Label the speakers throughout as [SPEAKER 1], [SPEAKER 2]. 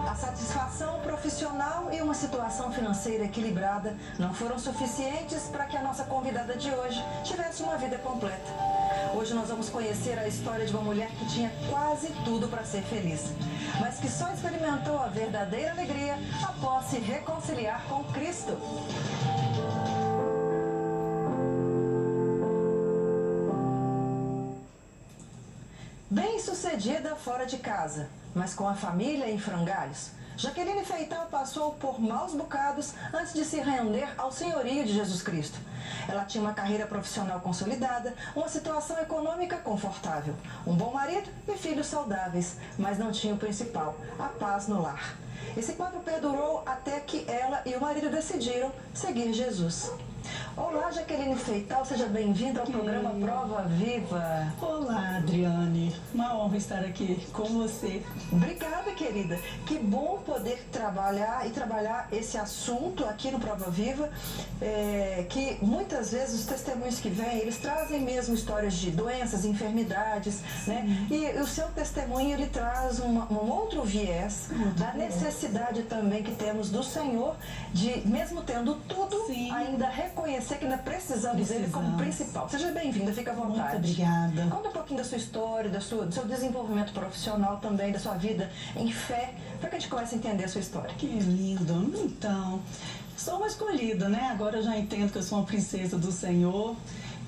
[SPEAKER 1] A satisfação profissional e uma situação financeira equilibrada não foram suficientes para que a nossa convidada de hoje tivesse uma vida completa. Hoje nós vamos conhecer a história de uma mulher que tinha quase tudo para ser feliz, mas que só experimentou a verdadeira alegria após se reconciliar com Cristo. Bem-sucedida fora de casa, mas com a família em frangalhos, Jaqueline Feital passou por maus bocados antes de se render ao senhorio de Jesus Cristo. Ela tinha uma carreira profissional consolidada, uma situação econômica confortável, um bom marido e filhos saudáveis, mas não tinha o principal, a paz no lar. Esse quadro perdurou até que ela e o marido decidiram seguir Jesus. Olá, Jaqueline Feital, seja bem-vinda ao programa Prova Viva.
[SPEAKER 2] Olá, Adriane, uma honra estar aqui com você.
[SPEAKER 1] Obrigada, querida. Que bom poder trabalhar esse assunto aqui no Prova Viva, que muitas vezes os testemunhos que vêm, eles trazem mesmo histórias de doenças, enfermidades, né? E o seu testemunho, ele traz um outro viés da necessidade também que temos do Senhor de, mesmo tendo tudo, ainda reconhecer que ainda precisamos dele como principal. Seja bem-vinda, fica à vontade.
[SPEAKER 2] Muito obrigada.
[SPEAKER 1] Conta um pouquinho da sua história, do seu desenvolvimento profissional também, da sua vida em fé, para que a gente comece a entender a sua história.
[SPEAKER 2] Que lindo. Então, sou uma escolhida, né? Agora eu já entendo que eu sou uma princesa do Senhor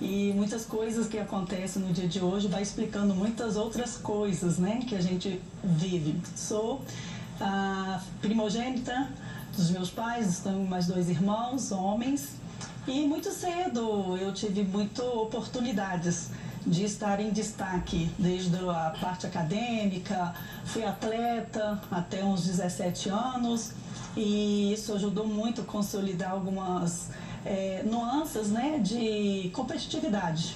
[SPEAKER 2] e muitas coisas que acontecem no dia de hoje vai explicando muitas outras coisas, né? Que a gente vive. Sou a primogênita dos meus pais, tenho mais 2 irmãos, homens. E muito cedo eu tive muitas oportunidades de estar em destaque, desde a parte acadêmica, fui atleta até uns 17 anos e isso ajudou muito a consolidar algumas nuances, né, de competitividade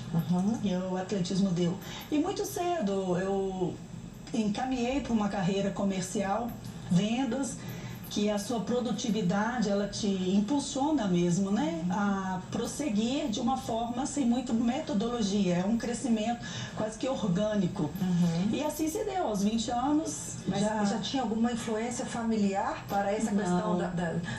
[SPEAKER 2] que o atletismo deu. E muito cedo eu encaminhei para uma carreira comercial, vendas, que a sua produtividade, ela te impulsiona mesmo, né, a prosseguir de uma forma sem muita metodologia, é um crescimento quase que orgânico. E assim se deu, aos 20 anos.
[SPEAKER 1] Mas já tinha alguma influência familiar para essa questão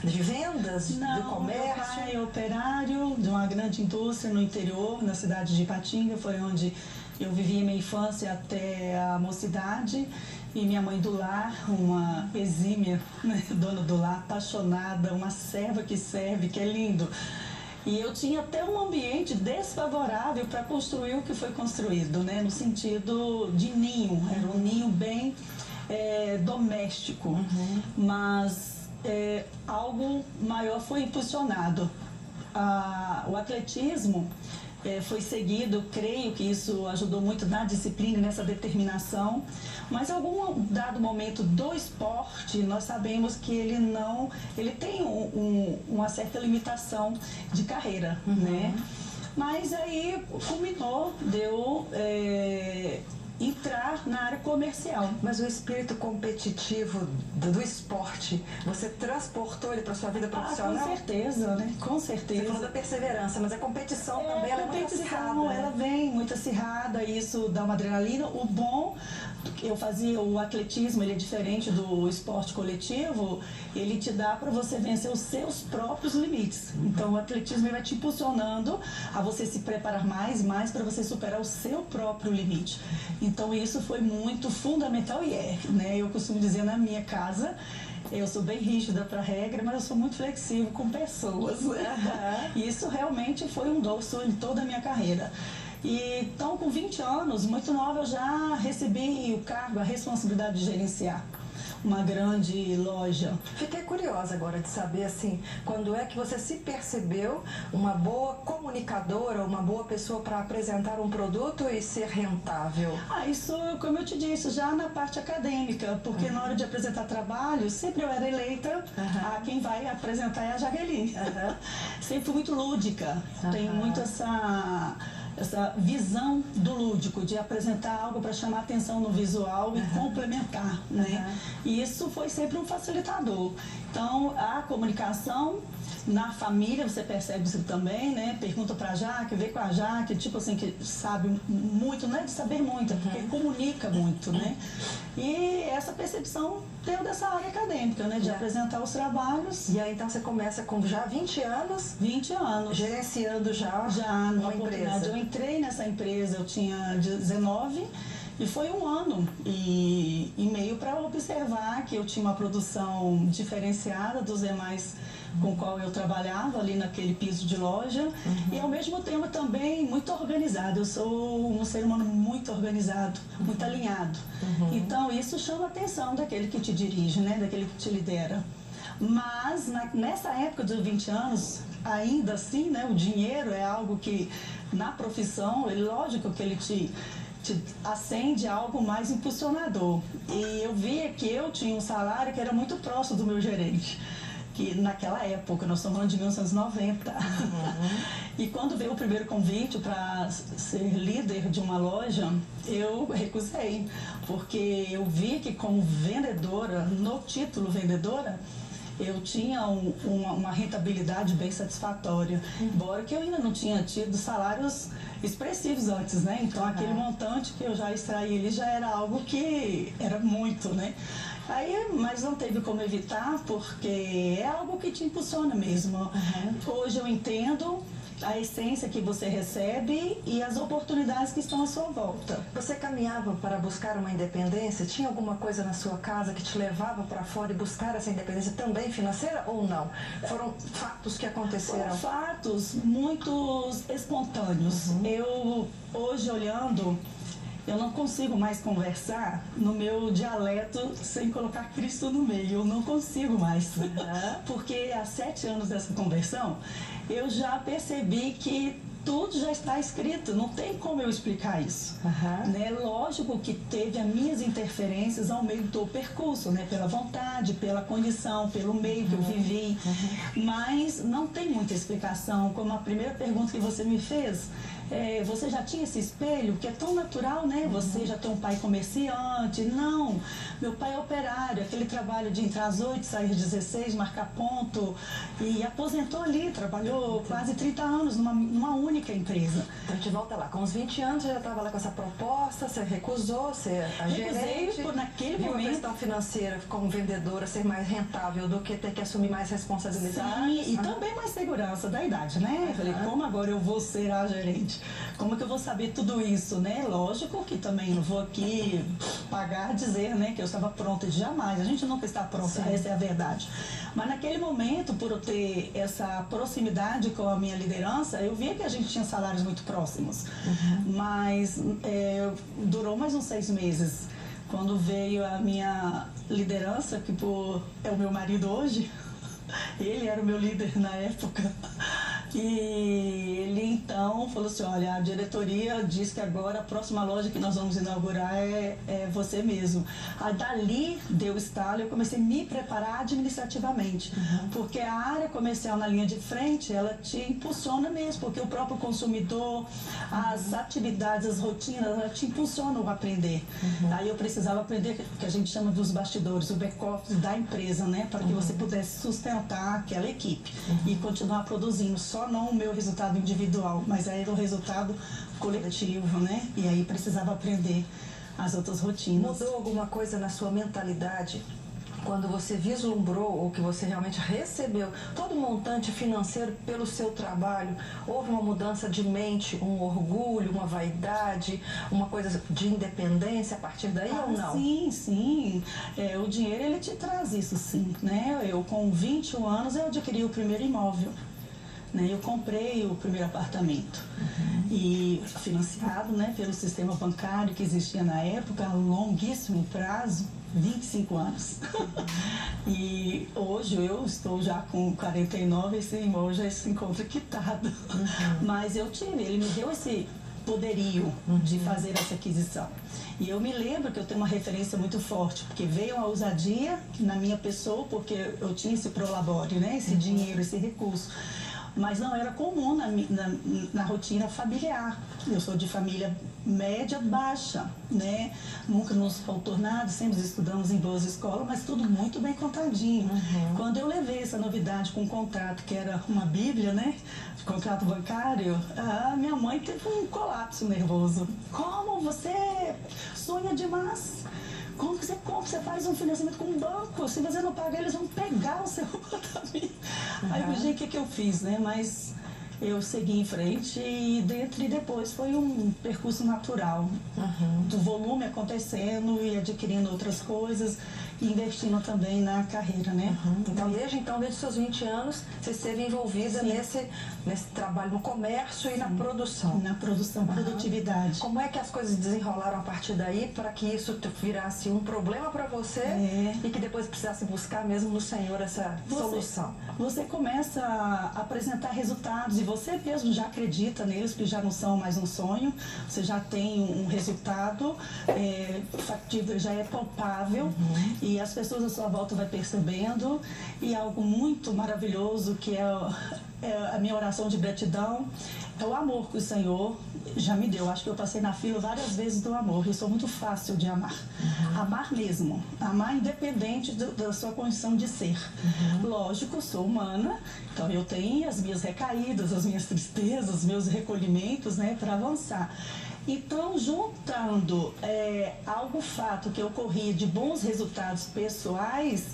[SPEAKER 1] de vendas, do comércio?
[SPEAKER 2] Meu pai é operário de uma grande indústria no interior, na cidade de Ipatinga, foi onde eu vivi minha infância até a mocidade. E minha mãe do lar, uma exímia, né, dona do lar, apaixonada, uma serva que serve, que é lindo. E eu tinha até um ambiente desfavorável para construir o que foi construído, né, no sentido de ninho, era um ninho bem doméstico, mas algo maior foi impulsionado. O atletismo foi seguido, creio que isso ajudou muito na disciplina, nessa determinação, mas em algum dado momento do esporte, nós sabemos que ele tem uma certa limitação de carreira, né? Mas aí culminou, deu entrar na área comercial.
[SPEAKER 1] Mas o espírito competitivo do esporte, você transportou ele para sua vida profissional?
[SPEAKER 2] Com certeza, né? Com certeza.
[SPEAKER 1] Você falou da perseverança, mas a competição também ela é muito acirrada.
[SPEAKER 2] Ela vem muito acirrada, isso dá uma adrenalina. O bom, eu fazia o atletismo, ele é diferente do esporte coletivo, ele te dá para você vencer os seus próprios limites. Então o atletismo ele vai te impulsionando a você se preparar mais para você superar o seu próprio limite. Então isso foi muito fundamental né? Eu costumo dizer na minha casa, eu sou bem rígida para a regra, mas eu sou muito flexível com pessoas. E isso realmente foi um doce em toda a minha carreira. E então, com 20 anos, muito nova, eu já recebi o cargo, a responsabilidade de gerenciar uma grande loja.
[SPEAKER 1] Fiquei curiosa agora de saber, assim, quando é que você se percebeu uma boa comunicadora, uma boa pessoa para apresentar um produto e ser rentável?
[SPEAKER 2] Isso, como eu te disse, já na parte acadêmica, porque na hora de apresentar trabalho, sempre eu era eleita, quem vai apresentar é a Jaqueline. Sempre fui muito lúdica, tenho muito essa essa visão do lúdico, de apresentar algo para chamar atenção no visual e complementar, né? E isso foi sempre um facilitador. Então, a comunicação na família, você percebe isso também, né? Pergunta pra Jaque, vê com a Jaque, tipo assim, que sabe muito, não é de saber muito, é porque comunica muito, né? E essa percepção deu dessa área acadêmica, né? De apresentar os trabalhos.
[SPEAKER 1] E aí, então, você começa com já 20 anos?
[SPEAKER 2] 20 anos.
[SPEAKER 1] Gerenciando já
[SPEAKER 2] numa
[SPEAKER 1] empresa.
[SPEAKER 2] Eu entrei nessa empresa, eu tinha 19 e foi um ano e meio para observar que eu tinha uma produção diferenciada dos demais com o qual eu trabalhava ali naquele piso de loja e ao mesmo tempo também muito organizado. Eu sou um ser humano muito organizado, muito alinhado. Então isso chama a atenção daquele que te dirige, né? Daquele que te lidera. Mas nessa época dos 20 anos, ainda assim, né, o dinheiro é algo que na profissão, é lógico que ele te acende algo mais impulsionador. E eu via que eu tinha um salário que era muito próximo do meu gerente, que naquela época, nós estamos falando de 1990. E quando veio o primeiro convite para ser líder de uma loja, eu recusei, porque eu vi que como vendedora, no título vendedora, eu tinha uma rentabilidade bem satisfatória, embora que eu ainda não tinha tido salários expressivos antes, né? Então aquele montante que eu já extraí, ele já era algo que era muito, né? Aí, mas não teve como evitar, porque é algo que te impulsiona mesmo. Hoje eu entendo a essência que você recebe e as oportunidades que estão à sua volta.
[SPEAKER 1] Você caminhava para buscar uma independência? Tinha alguma coisa na sua casa que te levava para fora e buscar essa independência também financeira ou não? Foram fatos que aconteceram?
[SPEAKER 2] Foram fatos muito espontâneos. Eu, hoje olhando, eu não consigo mais conversar no meu dialeto sem colocar Cristo no meio. Eu não consigo mais. Porque há 7 anos dessa conversão, eu já percebi que tudo já está escrito, não tem como eu explicar isso. Né? Lógico que teve as minhas interferências ao meio do percurso, né? Pela vontade, pela condição, pelo meio que eu vivi. Mas não tem muita explicação. Como a primeira pergunta que você me fez, você já tinha esse espelho, que é tão natural, né? Você já tem um pai comerciante. Não, meu pai é operário, aquele trabalho de entrar às 8, sair às 16, marcar ponto, e aposentou ali, trabalhou quase 30 anos numa única empresa.
[SPEAKER 1] Então a gente volta lá, com os 20 anos você já estava lá com essa proposta, você recusou ser a gerente,
[SPEAKER 2] naquele
[SPEAKER 1] viu
[SPEAKER 2] momento.
[SPEAKER 1] A questão financeira como vendedora ser mais rentável do que ter que assumir mais responsabilidade.
[SPEAKER 2] Sim, e também mais segurança da idade, né? Eu falei, como agora eu vou ser a gerente? Como que eu vou saber tudo isso, né? Lógico que também não vou aqui pagar, dizer, né, que eu estava pronta, jamais. A gente nunca está pronta, essa é a verdade. Mas naquele momento, por eu ter essa proximidade com a minha liderança, eu via que a gente tinha salários muito próximos. Mas durou mais uns 6 meses. Quando veio a minha liderança, que é o meu marido hoje, ele era o meu líder na época. E ele então falou assim, olha, a diretoria diz que agora a próxima loja que nós vamos inaugurar é você mesmo. Aí dali deu estalo, eu comecei a me preparar administrativamente, porque a área comercial na linha de frente, ela te impulsiona mesmo, porque o próprio consumidor, as atividades, as rotinas, ela te impulsionam a aprender. Aí eu precisava aprender o que a gente chama dos bastidores, o back-office da empresa, né, para que você pudesse sustentar aquela equipe e continuar produzindo, só não o meu resultado individual, mas era o resultado coletivo, né? E aí precisava aprender as outras rotinas.
[SPEAKER 1] Mudou alguma coisa na sua mentalidade quando você vislumbrou ou que você realmente recebeu todo o montante financeiro pelo seu trabalho? Houve uma mudança de mente, um orgulho, uma vaidade, uma coisa de independência a partir daí ou não?
[SPEAKER 2] Sim, sim. O dinheiro, ele te traz isso, sim, né? Eu, com 21 anos, eu adquiri o primeiro imóvel. Eu comprei o primeiro apartamento e financiado, né, pelo sistema bancário que existia na época, a longuíssimo prazo, 25 anos. E hoje eu estou já com 49, esse imóvel já se encontra quitado. Mas ele me deu esse poderio de fazer essa aquisição. E eu me lembro que eu tenho uma referência muito forte, porque veio a ousadia na minha pessoa, porque eu tinha esse prolabore, né, esse dinheiro, esse recurso. mas não era comum na rotina familiar. Eu sou de família média baixa, né? Nunca nos faltou nada, sempre estudamos em boas escolas, mas tudo muito bem contadinho. Quando eu levei essa novidade com um contrato que era uma bíblia, né? De contrato bancário, a minha mãe teve um colapso nervoso. Como você sonha demais? Como que você compra? Você faz um financiamento com um banco, se você não pagar, eles vão pegar o seu apartamento. Aí eu vi o que eu fiz, né? Mas eu segui em frente e depois foi um percurso natural, do volume acontecendo e adquirindo outras coisas e investindo também na carreira, né?
[SPEAKER 1] Então, desde seus 20 anos, você esteve envolvida nesse trabalho no comércio e na produção.
[SPEAKER 2] Na produção, produtividade.
[SPEAKER 1] Como é que as coisas desenrolaram a partir daí para que isso virasse um problema para você e que depois precisasse buscar mesmo no Senhor essa solução?
[SPEAKER 2] Você começa a apresentar resultados e você mesmo já acredita neles, porque já não são mais um sonho, você já tem um resultado factível, já é palpável e as pessoas à sua volta vai percebendo, e algo muito maravilhoso que é a minha oração de gratidão é o amor que o Senhor já me deu. Acho que eu passei na fila várias vezes do amor. Eu sou muito fácil de amar. Amar mesmo. Amar independente da sua condição de ser. Lógico, sou humana, então eu tenho as minhas recaídas, as minhas tristezas, os meus recolhimentos, né, para avançar. Então, juntando fato que eu corri de bons resultados pessoais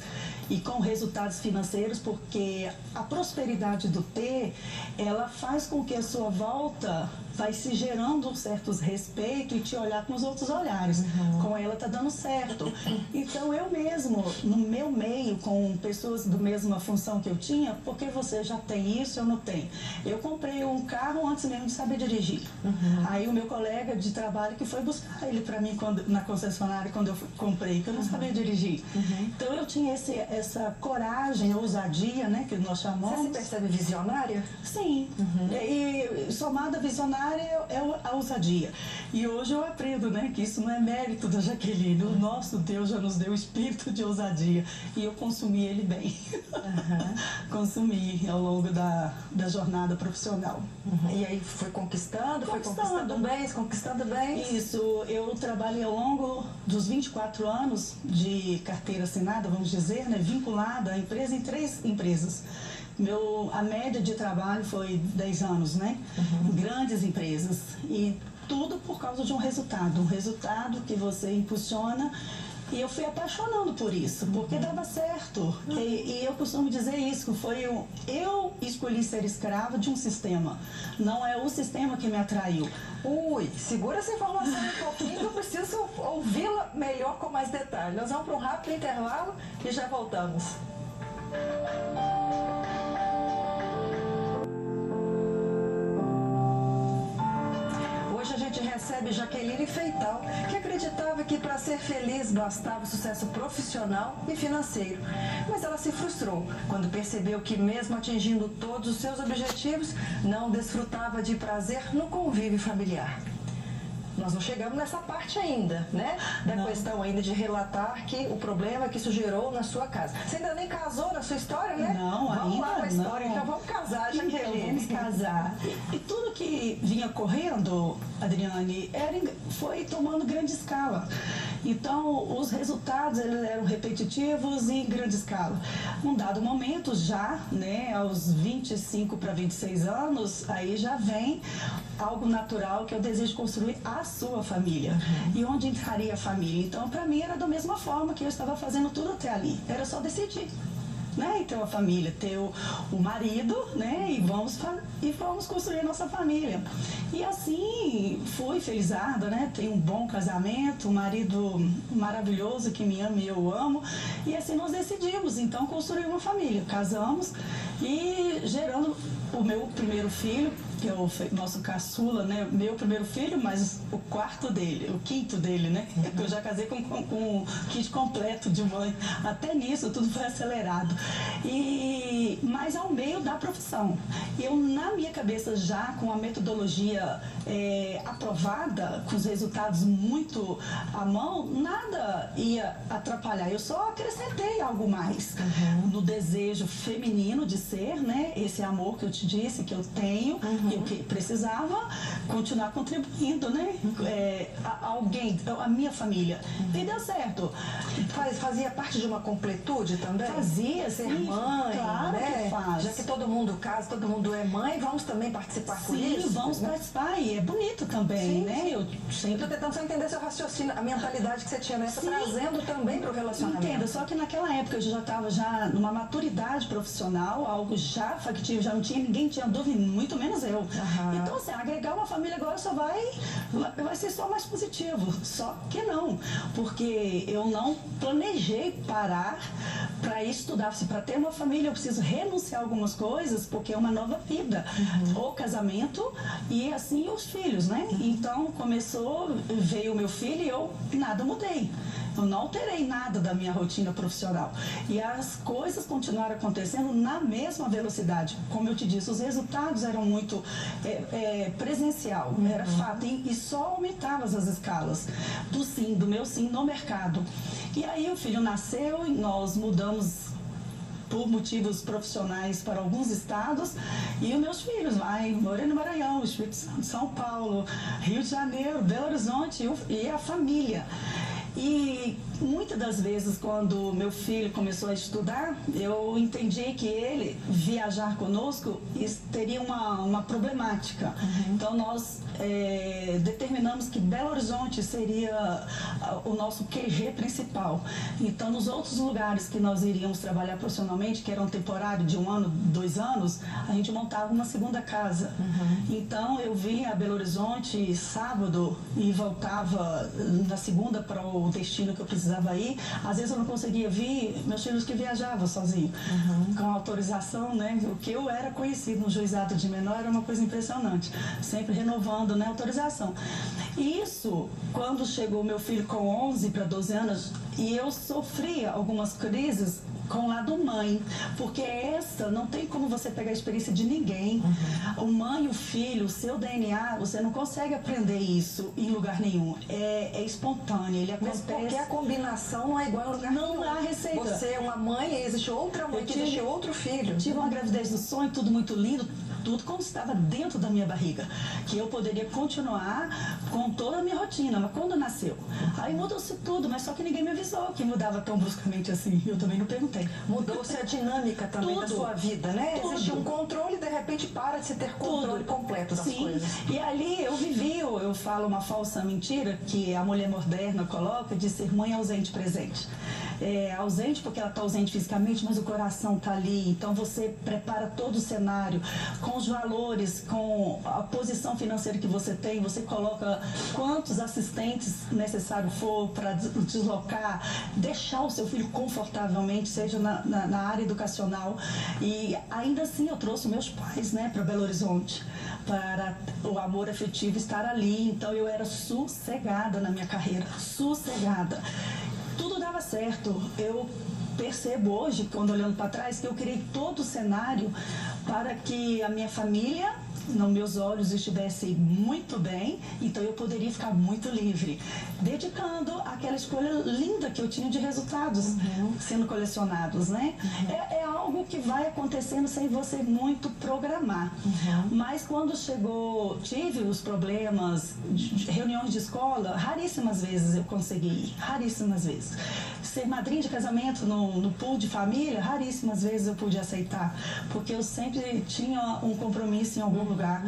[SPEAKER 2] e com resultados financeiros, porque a prosperidade do ter, ela faz com que a sua volta vai se gerando certos respeitos e te olhar com os outros olhares. Com ela tá dando certo. Então eu mesmo, no meu meio, com pessoas da mesma função que eu tinha, porque você já tem isso, eu não tenho. Eu comprei um carro antes mesmo de saber dirigir. Aí o meu colega de trabalho que foi buscar ele para mim na concessionária quando eu comprei, que eu não sabia dirigir. Então eu tinha essa coragem, ousadia, né, que nós chamamos.
[SPEAKER 1] Você se percebe visionária?
[SPEAKER 2] Sim. E somada a visionária é a ousadia. E hoje eu aprendo, né, que isso não é mérito da Jaqueline. O nosso Deus já nos deu o espírito de ousadia. E eu consumi ele bem. Consumi ao longo da jornada profissional.
[SPEAKER 1] E aí foi conquistando bens?
[SPEAKER 2] Isso. Eu trabalhei ao longo dos 24 anos de carteira assinada, vamos dizer, né, vinculada à empresa em 3 empresas. A média de trabalho foi 10 anos, né? Em grandes empresas. E tudo por causa de um resultado que você impulsiona. E eu fui apaixonando por isso, porque dava certo. E eu costumo dizer isso, eu escolhi ser escrava de um sistema. Não é o sistema que me atraiu.
[SPEAKER 1] Segura essa informação um pouquinho, que eu preciso ouvi-la melhor com mais detalhes. Nós vamos para um rápido intervalo e já voltamos. Hoje a gente recebe Jaqueline Feital, que acreditava que para ser feliz bastava sucesso profissional e financeiro. Mas ela se frustrou quando percebeu que, mesmo atingindo todos os seus objetivos, não desfrutava de prazer no convívio familiar. Nós não chegamos nessa parte ainda, né? Da questão ainda de relatar que o problema que isso gerou na sua casa. Você ainda nem casou na sua história, né?
[SPEAKER 2] Não,
[SPEAKER 1] vamos
[SPEAKER 2] ainda
[SPEAKER 1] lá com a história,
[SPEAKER 2] não.
[SPEAKER 1] então vamos casar, Jaqueline.
[SPEAKER 2] Então, vamos casar. E tudo que vinha correndo, Adriane, foi tomando grande escala. Então, os resultados eles eram repetitivos e em grande escala. Num dado momento, já, né, aos 25 para 26 anos, aí já vem algo natural que eu desejo construir a sua família. E onde entraria a família? Então, para mim, era da mesma forma que eu estava fazendo tudo até ali. Era só decidir. Né, e ter uma família, ter o marido, né, e vamos construir a nossa família. E assim, fui felizarda, né, tenho um bom casamento, um marido maravilhoso que me ama e eu amo, e assim nós decidimos, então, construir uma família. Casamos e gerando o meu primeiro filho, que é o nosso caçula, né? Meu primeiro filho, mas o quinto dele, né? Eu já casei com um kit completo de mãe. Até nisso, tudo foi acelerado. Mas ao meio da profissão. Eu, na minha cabeça, já com a metodologia aprovada, com os resultados muito à mão, nada ia atrapalhar. Eu só acrescentei algo mais no desejo feminino de ser, né? Esse amor que eu te disse, que eu tenho, e o que precisava continuar contribuindo, né? A minha família. E deu certo.
[SPEAKER 1] Fazia parte de uma completude também?
[SPEAKER 2] Fazia,
[SPEAKER 1] ser
[SPEAKER 2] sim,
[SPEAKER 1] mãe,
[SPEAKER 2] claro,
[SPEAKER 1] né?
[SPEAKER 2] que faz.
[SPEAKER 1] Já que todo mundo casa, todo mundo é mãe, vamos também participar por isso?
[SPEAKER 2] Sim, vamos participar, e é bonito também,
[SPEAKER 1] sim,
[SPEAKER 2] né?
[SPEAKER 1] Sim.
[SPEAKER 2] Eu sempre...
[SPEAKER 1] Estou tentando só entender seu raciocínio, a mentalidade que você tinha nessa, trazendo também para o relacionamento.
[SPEAKER 2] Entendo, só que naquela época eu já estava numa maturidade profissional, algo já factível, já não tinha, ninguém tinha dúvida, muito menos eu. Então, assim, agregar uma família agora só vai ser só mais positivo. Só que não, porque eu não planejei parar para estudar. Para ter uma família eu preciso renunciar a algumas coisas, porque é uma nova vida. O casamento e assim os filhos, né? Então veio o meu filho e eu nada mudei. Eu não alterei nada da minha rotina profissional. E as coisas continuaram acontecendo na mesma velocidade. Como eu te disse, os resultados eram muito presencial, era fato. E só aumentava as escalas do meu sim no mercado. E aí o filho nasceu e nós mudamos por motivos profissionais para alguns estados, e os meus filhos morei no Maranhão, Espírito Santo, São Paulo, Rio de Janeiro, Belo Horizonte e a família. E muitas das vezes, quando meu filho começou a estudar, eu entendi que ele viajar conosco teria uma problemática. Então nós determinamos que Belo Horizonte seria o nosso QG principal. Então nos outros lugares que nós iríamos trabalhar profissionalmente, que eram temporário de 1 ano, 2 anos, a gente montava uma segunda casa. Então eu vinha a Belo Horizonte sábado e voltava na segunda para o destino que eu precisava ir. Às vezes eu não conseguia vir, meus filhos que viajavam sozinho, com autorização, né? O que eu era conhecido no juizado de menor era uma coisa impressionante, sempre renovando, né, autorização. Isso, quando chegou meu filho com 11 para 12 anos, e eu sofria algumas crises com o lado mãe, porque essa não tem como você pegar a experiência de ninguém. O mãe, o filho, o seu DNA, você não consegue aprender isso em lugar nenhum. É espontâneo, ele acontece.
[SPEAKER 1] Mas porque a combinação não é igual em lugar nenhum.
[SPEAKER 2] Não há receita.
[SPEAKER 1] Você é uma mãe e existe outra mãe, que existe outro filho.
[SPEAKER 2] Tive uma gravidez do sonho, tudo muito lindo, tudo como estava dentro da minha barriga, que eu poderia continuar com toda a minha rotina, mas quando nasceu, aí mudou-se tudo, mas só que ninguém me avisou que mudava tão bruscamente assim, eu também não perguntei.
[SPEAKER 1] Mudou-se a dinâmica também da sua vida, né?
[SPEAKER 2] Tudo.
[SPEAKER 1] Existe um controle e de repente para de se ter controle completo das coisas.
[SPEAKER 2] E ali eu falo uma falsa mentira que a mulher moderna coloca de ser mãe ausente presente. Ausente porque ela está ausente fisicamente, mas o coração está ali. Então você prepara todo o cenário com os valores, com a posição financeira que você tem, você coloca quantos assistentes necessário for para deslocar, deixar o seu filho confortavelmente, seja na área educacional. E ainda assim eu trouxe meus pais, né, para Belo Horizonte, para o amor afetivo estar ali. Então eu era sossegada na minha carreira, sossegada. Tudo dava certo. Eu percebo hoje, quando olhando para trás, que eu criei todo o cenário para que a minha família, nos meus olhos, estivesse muito bem, então eu poderia ficar muito livre, dedicando aquela escolha linda que eu tinha de resultados sendo colecionados, né? É algo que vai acontecendo sem você muito programar. Mas quando tive os problemas, reuniões de escola, raríssimas vezes eu consegui ir, raríssimas vezes. Ser madrinha de casamento no pool de família, raríssimas vezes eu pude aceitar, porque eu sempre tinha um compromisso em algum lugar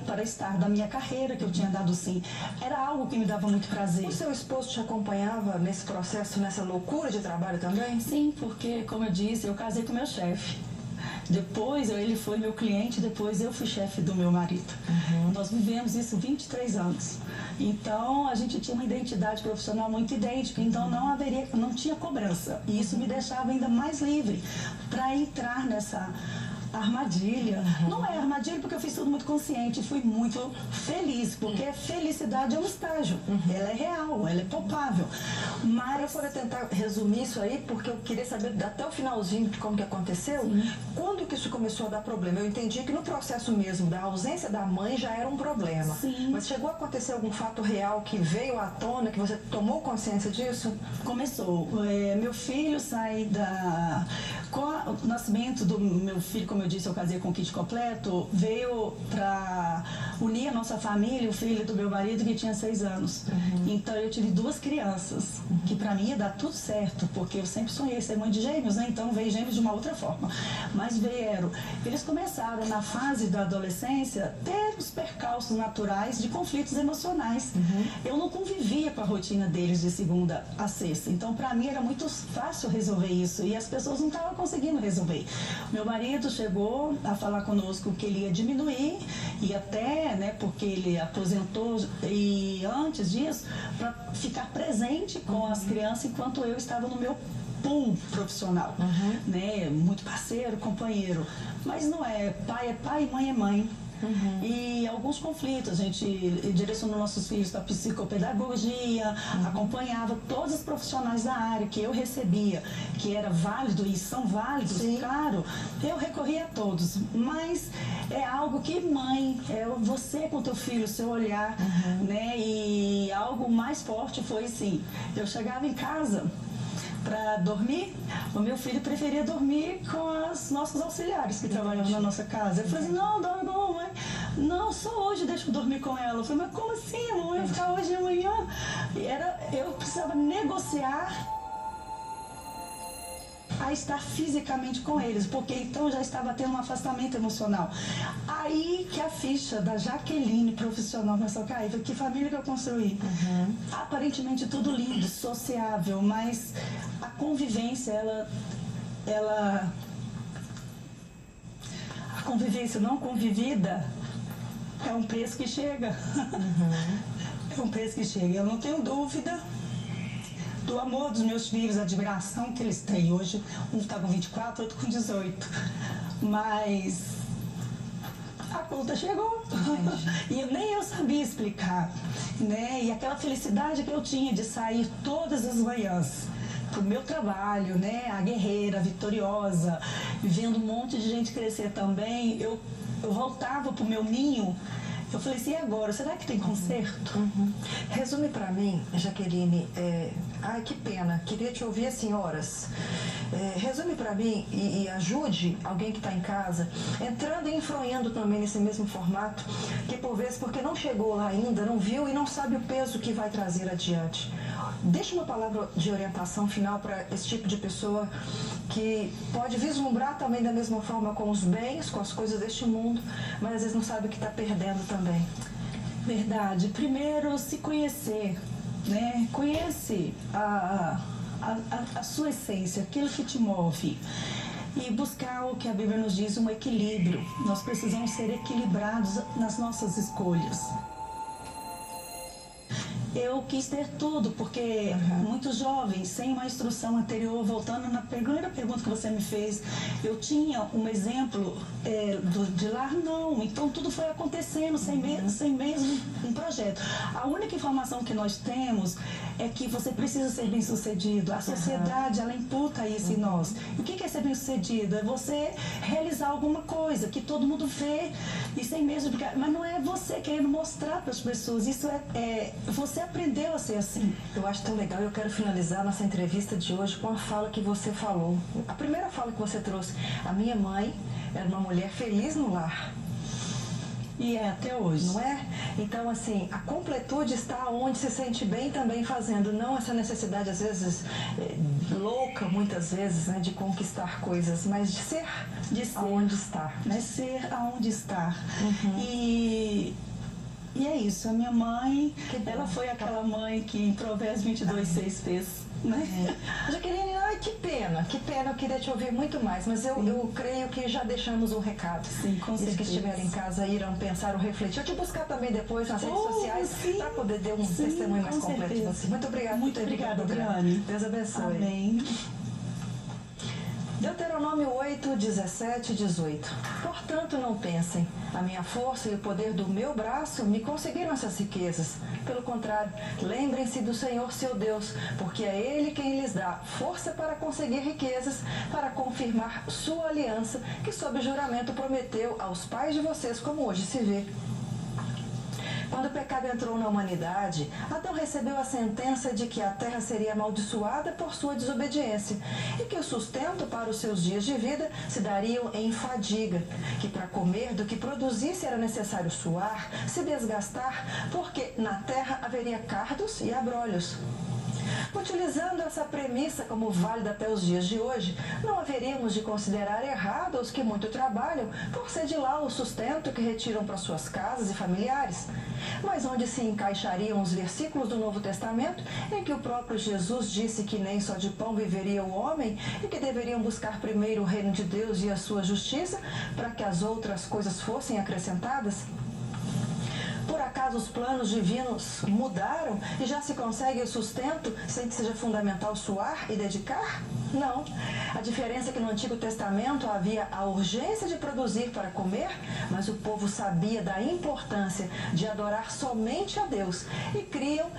[SPEAKER 2] para estar da minha carreira, que eu tinha dado sim. Era algo que me dava muito prazer.
[SPEAKER 1] O seu esposo te acompanhava nesse processo, nessa loucura de trabalho também?
[SPEAKER 2] Sim, porque, como eu disse, eu casei com meu chefe. Depois ele foi meu cliente, depois eu fui chefe do meu marido. Nós vivemos isso 23 anos. Então a gente tinha uma identidade profissional muito idêntica, então não tinha cobrança. E isso me deixava ainda mais livre para entrar armadilha. Não é armadilha porque eu fiz tudo muito consciente, fui muito feliz, porque felicidade é um estágio, ela é real, ela é palpável. Mas
[SPEAKER 1] eu poder tentar resumir isso aí, porque eu queria saber até o finalzinho de como que aconteceu. Quando que isso começou a dar problema? Eu entendi que no processo mesmo da ausência da mãe já era um problema. Mas chegou a acontecer algum fato real que veio à tona, que você tomou consciência disso?
[SPEAKER 2] Começou. Meu filho sai da... Com o nascimento do meu filho, como eu disse, eu casei com o kit completo, veio para unir a nossa família, o filho do meu marido que tinha 6 anos. Então eu tive 2 crianças, que para mim ia dar tudo certo, porque eu sempre sonhei ser mãe de gêmeos, né? Então veio gêmeos de uma outra forma. Mas vieram. Eles começaram na fase da adolescência ter os percalços naturais de conflitos emocionais. Eu não convivia com a rotina deles de segunda a sexta. Então para mim era muito fácil resolver isso e as pessoas não estavam conseguindo resolver. Meu marido chegou a falar conosco que ele ia diminuir e até, né, porque ele aposentou e antes disso, para ficar presente com as crianças enquanto eu estava no meu pool profissional, né, muito parceiro, companheiro. Mas não é pai, mãe é mãe. E alguns conflitos, a gente direcionou nossos filhos para psicopedagogia, acompanhava todos os profissionais da área que eu recebia, que era válido e são válidos, claro, eu recorria a todos, mas é algo que mãe, é você com teu filho, seu olhar, né, e algo mais forte foi assim, eu chegava em casa para dormir, o meu filho preferia dormir com as nossas auxiliares que trabalhavam na nossa casa. Eu falei assim, não, dorme com a mamãe. Não, só hoje deixa eu dormir com ela. Eu falei, mas como assim? A mamãe vai ficar hoje e amanhã? Eu precisava negociar a estar fisicamente com eles, porque então já estava tendo um afastamento emocional. Aí que a ficha da Jaqueline profissional começou a cair. Que família que eu construí? Aparentemente tudo lindo, sociável, mas a convivência, a convivência não convivida é um preço que chega. É um preço que chega. Eu não tenho dúvida do amor dos meus filhos, a admiração que eles têm. Hoje, um está com 24, outro com 18. Mas a conta chegou. E nem eu sabia explicar, né? E aquela felicidade que eu tinha de sair todas as manhãs pro meu trabalho, né? A guerreira, a vitoriosa, vendo um monte de gente crescer também. Eu voltava pro meu ninho. Eu falei assim, e agora? Será que tem conserto?
[SPEAKER 1] Resume para mim, Jaqueline, ai que pena, queria te ouvir assim horas. Resume para mim e ajude alguém que está em casa, entrando e enfronhando também nesse mesmo formato, que por vezes, porque não chegou lá ainda, não viu e não sabe o peso que vai trazer adiante. Deixa uma palavra de orientação final para esse tipo de pessoa que pode vislumbrar também da mesma forma com os bens, com as coisas deste mundo, mas às vezes não sabe o que está perdendo também.
[SPEAKER 2] Verdade. Primeiro, se conhecer, né? Conhece a sua essência, aquilo que te move. E buscar o que a Bíblia nos diz, um equilíbrio. Nós precisamos ser equilibrados nas nossas escolhas. Eu quis ter tudo, porque muitos jovens, sem uma instrução anterior, voltando na primeira pergunta que você me fez, eu tinha um exemplo de lar, não. Então tudo foi acontecendo sem mesmo um projeto. A única informação que nós temos é que você precisa ser bem-sucedido. A sociedade, ela imputa isso em nós. E o que é ser bem-sucedido? É você realizar alguma coisa que todo mundo vê e sem mesmo... Mas não é você querendo mostrar para as pessoas. Isso você aprendeu a ser assim.
[SPEAKER 1] Eu acho tão legal. Eu quero finalizar nossa entrevista de hoje com a fala que você falou. A primeira fala que você trouxe. A minha mãe era uma mulher feliz no lar.
[SPEAKER 2] E é até hoje.
[SPEAKER 1] Não é? Então, assim, a completude está onde se sente bem também fazendo. Não essa necessidade, às vezes, louca, muitas vezes, né, de conquistar coisas, mas de ser aonde está.
[SPEAKER 2] Mas ser aonde está. E é isso, a minha mãe, ela foi aquela mãe que em Provérbios 22:6 fez, né?
[SPEAKER 1] Jaqueline, que pena, eu queria te ouvir muito mais, mas eu creio que já deixamos um recado.
[SPEAKER 2] Sim, com certeza.
[SPEAKER 1] Os que estiverem em casa irão pensar ou refletir. Eu te buscar também depois nas redes sociais para poder dar um testemunho mais completo de você. Muito obrigada.
[SPEAKER 2] Muito obrigada, Adriane.
[SPEAKER 1] Deus abençoe.
[SPEAKER 2] Amém.
[SPEAKER 1] Deuteronômio 8, 17 e 18. Portanto, não pensem, a minha força e o poder do meu braço me conseguiram essas riquezas. Pelo contrário, lembrem-se do Senhor seu Deus, porque é Ele quem lhes dá força para conseguir riquezas, para confirmar sua aliança, que sob juramento prometeu aos pais de vocês, como hoje se vê. Quando o pecado entrou na humanidade, Adão recebeu a sentença de que a terra seria amaldiçoada por sua desobediência e que o sustento para os seus dias de vida se dariam em fadiga, que para comer do que produzisse era necessário suar, se desgastar, porque na terra haveria cardos e abrolhos. Utilizando essa premissa como válida até os dias de hoje, não haveríamos de considerar errado os que muito trabalham por ser de lá o sustento que retiram para suas casas e familiares. Mas onde se encaixariam os versículos do Novo Testamento em que o próprio Jesus disse que nem só de pão viveria o homem e que deveriam buscar primeiro o reino de Deus e a sua justiça para que as outras coisas fossem acrescentadas? Por acaso os planos divinos mudaram e já se consegue o sustento sem que seja fundamental suar e dedicar? Não. A diferença é que no Antigo Testamento havia a urgência de produzir para comer, mas o povo sabia da importância de adorar somente a Deus e criam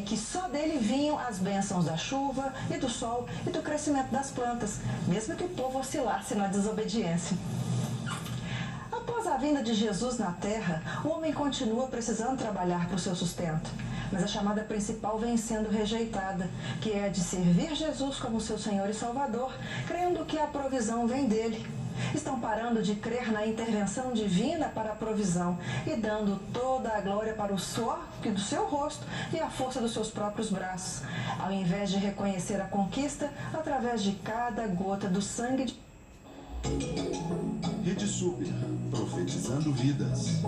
[SPEAKER 1] que só dele vinham as bênçãos da chuva e do sol e do crescimento das plantas, mesmo que o povo oscilasse na desobediência. Após a vinda de Jesus na Terra, o homem continua precisando trabalhar para o seu sustento. Mas a chamada principal vem sendo rejeitada, que é a de servir Jesus como seu Senhor e Salvador, crendo que a provisão vem dele. Estão parando de crer na intervenção divina para a provisão e dando toda a glória para o suor do seu rosto e a força dos seus próprios braços, ao invés de reconhecer a conquista através de cada gota do sangue de
[SPEAKER 3] Rede Super, profetizando vidas.